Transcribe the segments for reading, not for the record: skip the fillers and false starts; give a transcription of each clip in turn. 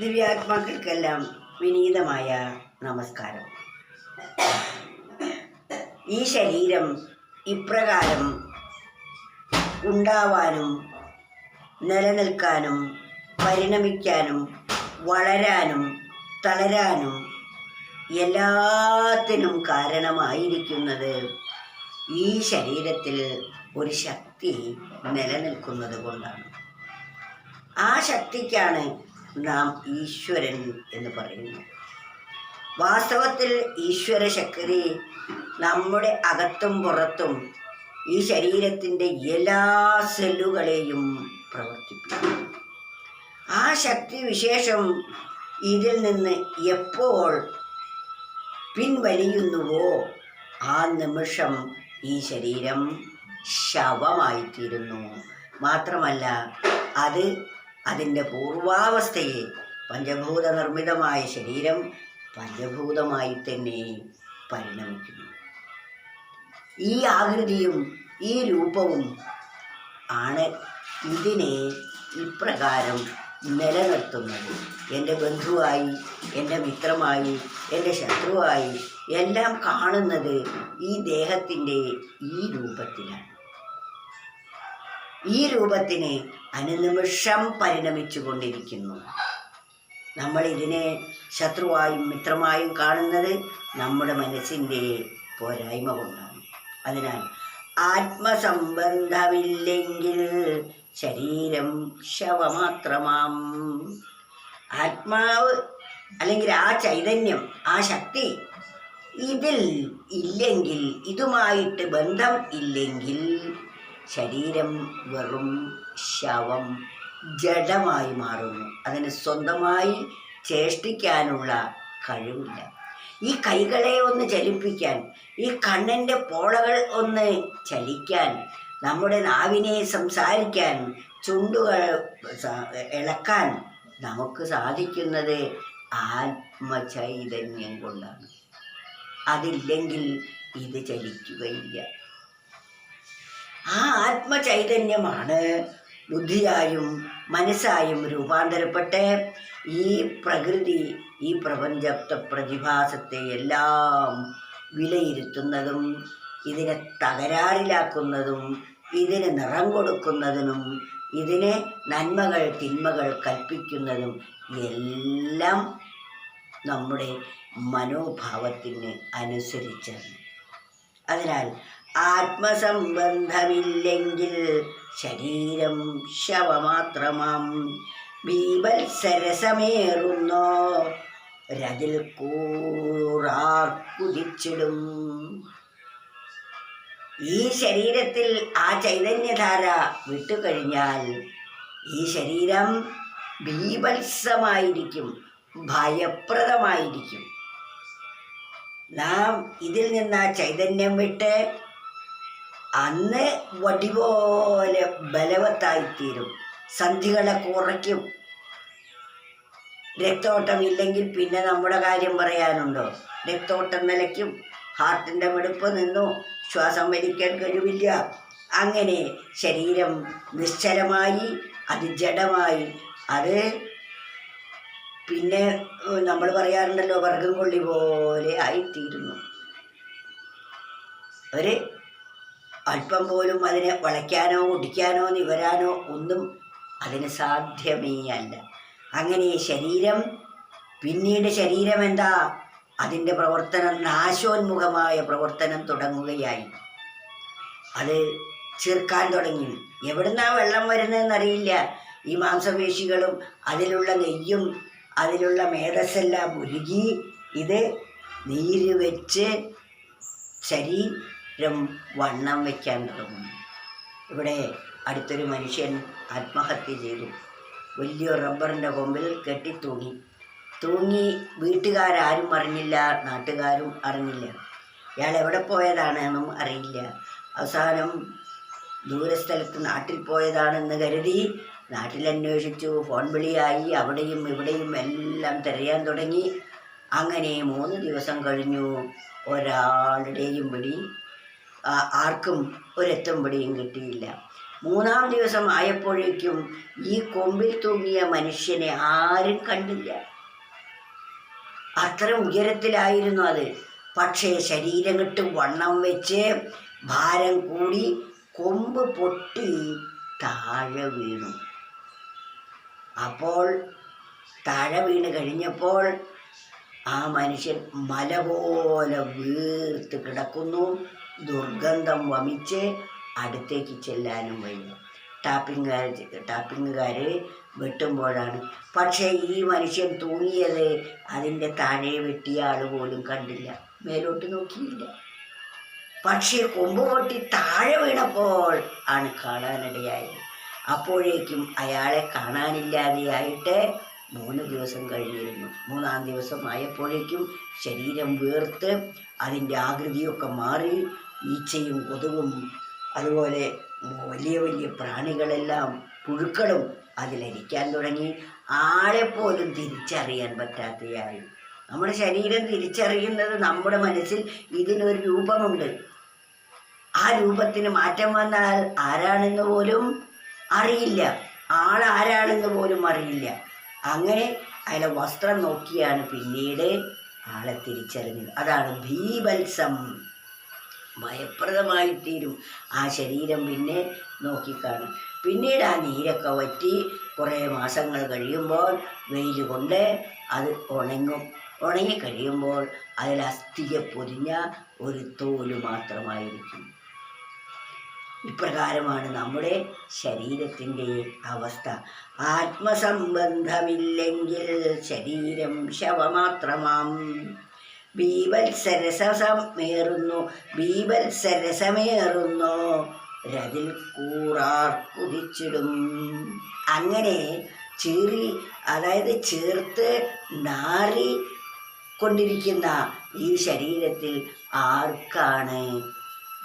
ദിവ്യാത്മാക്കൾക്കെല്ലാം വിനീതമായ നമസ്കാരം. ഈ ശരീരം ഇപ്രകാരം ഉണ്ടാവാനും നിലനിൽക്കാനും പരിണമിക്കാനും വളരാനും തളരാനും എല്ലാത്തിനും കാരണമായിരിക്കുന്നത് ഈ ശരീരത്തിൽ ഒരു ശക്തി നിലനിൽക്കുന്നത് കൊണ്ടാണ്. ആ ശക്തിക്കാണ് നാം ഈശ്വരൻ എന്ന് പറയുന്നു. വാസ്തവത്തിൽ ഈശ്വര ശക്തി നമ്മുടെ അകത്തും പുറത്തും ഈ ശരീരത്തിൻ്റെ എല്ലാ സെല്ലുകളെയും പ്രവർത്തിപ്പിക്കും. ആ ശക്തി വിശേഷം ഇതിൽ നിന്ന് എപ്പോൾ പിൻവലിയുന്നുവോ ആ നിമിഷം ഈ ശരീരം ശവമായിത്തീരുന്നു. മാത്രമല്ല, അത് അതിൻ്റെ പൂർവാവസ്ഥയെ പഞ്ചഭൂത നിർമ്മിതമായ ശരീരം പഞ്ചഭൂതമായി തന്നെ പരിണമിക്കുന്നു. ഈ ആകൃതിയും ഈ രൂപവും ആണ് ഇതിനെ ഇപ്രകാരം നിലനിർത്തുന്നത്. എൻ്റെ ബന്ധുവായി, എൻ്റെ മിത്രമായി, എൻ്റെ ശത്രുവായി എല്ലാം കാണുന്നത് ഈ ദേഹത്തിൻ്റെ ഈ രൂപത്തിലാണ്. ഈ രൂപത്തിന് അനുനിമിഷം പരിണമിച്ചു കൊണ്ടിരിക്കുന്നു. നമ്മൾ ഇതിനെ ശത്രുവായും മിത്രമായും കാണുന്നത് നമ്മുടെ മനസ്സിൻ്റെ പോരായ്മ കൊണ്ടാണ്. അതിനാൽ ആത്മസംബന്ധമില്ലെങ്കിൽ ശരീരം ശവമാത്രമാം. ആത്മാവ് അല്ലെങ്കിൽ ആ ചൈതന്യം, ആ ശക്തി ഇതിൽ ഇല്ലെങ്കിൽ, ഇതുമായിട്ട് ബന്ധം ഇല്ലെങ്കിൽ ശരീരം വെറും ശവം, ജഡമായി മാറുന്നു. അതിന് സ്വന്തമായി ചേഷ്ടിക്കാനുള്ള കഴിവില്ല. ഈ കൈകളെ ഒന്ന് ചലിപ്പിക്കാൻ, ഈ കണ്ണിൻ്റെ പോളകൾ ഒന്ന് ചലിക്കാൻ, നമ്മുടെ നാവിനെ സംസാരിക്കാൻ, ചുണ്ടുകൾ ഇളക്കാൻ നമുക്ക് സാധിക്കുന്നത് ആത്മചൈതന്യം കൊണ്ടാണ്. അതില്ലെങ്കിൽ ഇത് ചലിക്കുകയില്ല. ആ ആത്മചൈതന്യമാണ് ബുദ്ധിയായും മനസ്സായും രൂപാന്തരപ്പെട്ട് ഈ പ്രകൃതി, ഈ പ്രപഞ്ചത്തെ, പ്രതിഭാസത്തെ എല്ലാം വിലയിരുത്തുന്നതും ഇതിനെ തകരാറിലാക്കുന്നതും ഇതിന് നിറം കൊടുക്കുന്നതിനും ഇതിനെ നന്മകൾ തിന്മകൾ കൽപ്പിക്കുന്നതും എല്ലാം നമ്മുടെ മനോഭാവത്തിന് അനുസരിച്ചാണ്. അതിനാൽ ആത്മസംബന്ധമില്ലെങ്കിൽ ശരീരം ശവമാത്രമാം. ബീഭത്സരസമേറുന്നോ രതിൽ കൂറാർ കുതിച്ചിടും. ഈ ശരീരത്തിൽ ആ ചൈതന്യധാര വിട്ടുകഴിഞ്ഞാൽ ഈ ശരീരം ബീഭത്സമായിരിക്കും, ഭയപ്രദമായിരിക്കും. നാം ഇതിൽ നിന്ന് ആ ചൈതന്യം വിട്ട് അന്ന് വടിപോലെ ബലവത്തായിത്തീരും. സന്ധികളെ കുറയ്ക്കും. രക്തോട്ടം ഇല്ലെങ്കിൽ പിന്നെ നമ്മുടെ കാര്യം പറയാനുണ്ടോ? രക്തോട്ടം നിലയ്ക്കും, ഹാർട്ടിൻ്റെ മിടിപ്പ് നിന്നു, ശ്വാസം വലിക്കാൻ കഴിവില്ല. അങ്ങനെ ശരീരം നിശ്ചലമായി, അത് ജഡമായി, അത് പിന്നെ നമ്മൾ പറയാറുണ്ടല്ലോ, വർഗം കൊള്ളി പോലെ ആയിത്തീരുന്നു. ഒരു അല്പം പോലും അതിനെ വളയ്ക്കാനോ ഒടിക്കാനോ നിവരാനോ ഒന്നും അതിന് സാധ്യമേ അല്ല. അങ്ങനെ ശരീരം, പിന്നീട് ശരീരം എന്താ? അതിൻ്റെ പ്രവർത്തനം നാശോന്മുഖമായ പ്രവർത്തനം തുടങ്ങുകയായി. അത് ചീർക്കാൻ തുടങ്ങി. എവിടുന്നാ വെള്ളം വരുന്നതെന്നറിയില്ല. ഈ മാംസപേശികളും അതിലുള്ള നെയ്യും അതിലുള്ള മേധസ്സെല്ലാം ഉരുകി ഇത് നീര് വെച്ച് ശരീരം വണ്ണം വയ്ക്കാൻ തുടങ്ങും. ഇവിടെ അടുത്തൊരു മനുഷ്യൻ ആത്മഹത്യ ചെയ്തു. വലിയ റബ്ബറിൻ്റെ കൊമ്പിൽ കെട്ടി തൂങ്ങി വീട്ടുകാരും അറിഞ്ഞില്ല, നാട്ടുകാരും അറിഞ്ഞില്ല. ഇയാൾ എവിടെ പോയതാണെന്നും അറിയില്ല. അവസാനം ദൂരസ്ഥലത്ത് നാട്ടിൽ പോയതാണെന്ന് കരുതി നാട്ടിലന്വേഷിച്ചു, ഫോൺ വിളിയായി, അവിടെയും ഇവിടെയും എല്ലാം തിരയാൻ തുടങ്ങി. അങ്ങനെ 3 ദിവസം കഴിഞ്ഞു. ഒരാളുടെയും പിടി ആർക്കും ഒരെത്തും പിടിയും കിട്ടിയില്ല. മൂന്നാം ദിവസം ആയപ്പോഴേക്കും ഈ കൊമ്പിൽ തൂങ്ങിയ മനുഷ്യനെ ആരും കണ്ടില്ല. അത്ര ഉയരത്തിലായിരുന്നു അത്. പക്ഷേ ശരീരം കിട്ട് വണ്ണം വെച്ച് ഭാരം കൂടി കൊമ്പ് പൊട്ടി താഴെ വീണു. അപ്പോൾ താഴെ വീണ് കഴിഞ്ഞപ്പോൾ ആ മനുഷ്യൻ മല പോലെ വീർത്ത് കിടക്കുന്നു. ദുർഗന്ധം വമിച്ച് അടുത്തേക്ക് ചെല്ലാനും വയ്യ. ടാപ്പിങ്ങുകാർ വെട്ടുമ്പോഴാണ്. പക്ഷേ ഈ മനുഷ്യൻ തൂങ്ങിയത് അതിൻ്റെ താഴെ വെട്ടിയ ആൾ പോലും കണ്ടില്ല, മേലോട്ട് നോക്കിയില്ല. പക്ഷേ കൊമ്പ് പൊട്ടി താഴെ വീണപ്പോൾ ആണ് കാണാനിടയായത്. അപ്പോഴേക്കും അയാളെ കാണാനില്ലാതെയായിട്ട് 3 ദിവസം കഴിഞ്ഞിരുന്നു. മൂന്നാം ദിവസം ആയപ്പോഴേക്കും ശരീരം വീർത്ത് അതിൻ്റെ ആകൃതിയൊക്കെ മാറി. ഈച്ചയും കൊതുകും അതുപോലെ വലിയ വലിയ പ്രാണികളെല്ലാം പുഴുക്കളും അതിലരിക്കാൻ തുടങ്ങി. ആളെപ്പോലും തിരിച്ചറിയാൻ പറ്റാത്തയായി. നമ്മുടെ ശരീരം തിരിച്ചറിയുന്നത് നമ്മുടെ മനസ്സിൽ ഇതിനൊരു രൂപമുണ്ട്. ആ രൂപത്തിന് മാറ്റം വന്നാൽ ആരാണെന്ന് പോലും അറിയില്ല, ആളാരാണെന്ന് പോലും അറിയില്ല. അങ്ങനെ അയാളെ വസ്ത്രം നോക്കിയാണ് പിന്നീട് ആളെ തിരിച്ചറിഞ്ഞത്. അതാണ് ഭീഭത്സം, ഭയപ്രദമായിത്തീരും ആ ശരീരം. പിന്നെ നോക്കിക്കാണും. പിന്നീട് ആ നീരൊക്കെ വറ്റി കുറേ മാസങ്ങൾ കഴിയുമ്പോൾ വെയിൽ കൊണ്ട് അത് ഉണങ്ങും. ഉണങ്ങിക്കഴിയുമ്പോൾ അതിൽ അസ്ഥിയെ പൊതിഞ്ഞ ഒരു തോല് മാത്രമായിരിക്കും. ഇപ്രകാരമാണ് നമ്മുടെ ശരീരത്തിൻ്റെ അവസ്ഥ. ആത്മസംബന്ധമില്ലെങ്കിൽ ശരീരം ശവമാത്രമാം. ബീഭത്സരസമേറുന്നു രതിൽ കൂറാർ കുതിച്ചിടും. അങ്ങനെ ചേർത്ത് നാറി കൊണ്ടിരിക്കുന്ന ഈ ശരീരത്തിൽ ആർക്കാണ്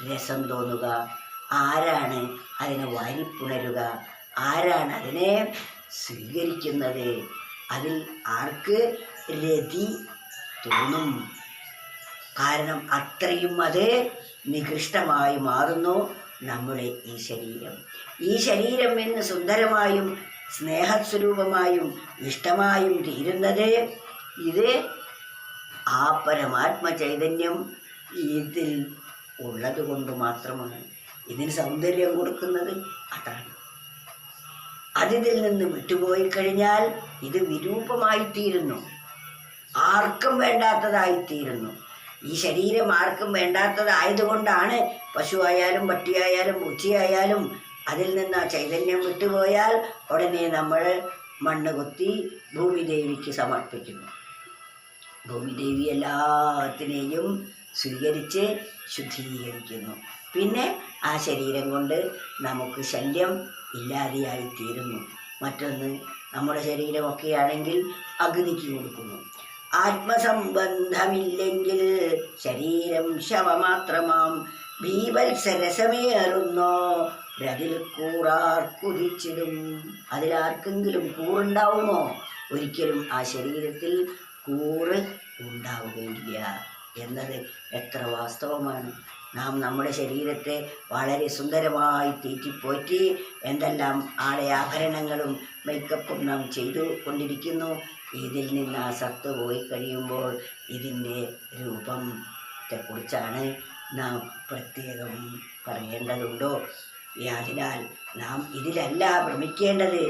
രസം തോന്നുക? ആരാണ് അതിനെ വാരിപ്പുണരുക? ആരാണ് അതിനെ സ്വീകരിക്കുന്നത്? അതിൽ ആർക്ക് രതി തോന്നും? കാരണം അത്രയും അത് നികൃഷ്ടമായി മാറുന്നു നമ്മുടെ ഈ ശരീരം. ഈ ശരീരം എന്ന് സുന്ദരമായും സ്നേഹസ്വരൂപമായും ഇഷ്ടമായും തീരുന്നത് ഇത് ആ പരമാത്മ ചൈതന്യം ഇതിൽ ഉള്ളത് കൊണ്ട് മാത്രമാണ്. ഇതിന് സൗന്ദര്യം കൊടുക്കുന്നത് അതാണ്. അതിൽ നിന്ന് വിട്ടുപോയി കഴിഞ്ഞാൽ ഇത് വിരൂപമായിത്തീരുന്നു, ആർക്കും വേണ്ടാത്തതായിത്തീരുന്നു. ഈ ശരീരം ആർക്കും വേണ്ടാത്തതായതുകൊണ്ടാണ് പശുവായാലും പട്ടിയായാലും പൂച്ചയായാലും അതിൽ നിന്ന് ആ ചൈതന്യം വിട്ടുപോയാൽ ഉടനെ നമ്മൾ മണ്ണ് കൊത്തി ഭൂമിദേവിക്ക് സമർപ്പിക്കുന്നു. ഭൂമിദേവി എല്ലാത്തിനെയും സ്വീകരിച്ച് ശുദ്ധീകരിക്കുന്നു. പിന്നെ ആ ശരീരം കൊണ്ട് നമുക്ക് ശല്യം ഇല്ലാതെയായിത്തീരുന്നു. മറ്റൊന്ന്, നമ്മുടെ ശരീരമൊക്കെ ആണെങ്കിൽ അഗ്നിക്ക് കൊടുക്കുന്നു. ആത്മസംബന്ധമില്ലെങ്കിൽ ശരീരം ശവമാത്രമാം. ഭീഭത്സരസമേറുന്നോ രതിൽ കൂറാർ കുതിച്ചിടും. അതിലാർക്കെങ്കിലും കൂറുണ്ടാവുമോ? ഒരിക്കലും ആ ശരീരത്തിൽ കൂറ് ഉണ്ടാവുകയില്ല എന്നത് എത്ര വാസ്തവമാണ്. നാം നമ്മുടെ ശരീരത്തെ വളരെ സുന്ദരമായി തീറ്റിപ്പോറ്റി എന്തെല്ലാം ആഭരണങ്ങളും മേക്കപ്പും നാം ചെയ്തു കൊണ്ടിരിക്കുന്നു. ഇതിൽ നിന്ന് ആ സത്ത് പോയി കഴിയുമ്പോൾ ഇതിൻ്റെ രൂപത്തെക്കുറിച്ചാണ് നാം പ്രത്യേകം പറയേണ്ടതുണ്ടോ? അതിനാൽ നാം ഇതിലല്ല ഭ്രമിക്കേണ്ടത്.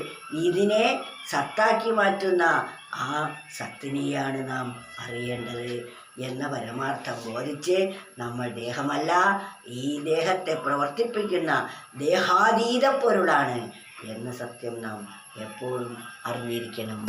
ഇതിനെ സത്താക്കി മാറ്റുന്ന ആ സത്തിനെയാണ് നാം അറിയേണ്ടത് എന്ന പരമാർത്ഥം ബോധിച്ച് നമ്മൾ ദേഹമല്ല, ഈ ദേഹത്തെ പ്രവർത്തിപ്പിക്കുന്ന ദേഹാതീത പൊരുളാണ് എന്ന സത്യം നാം എപ്പോഴും അറിഞ്ഞിരിക്കണം.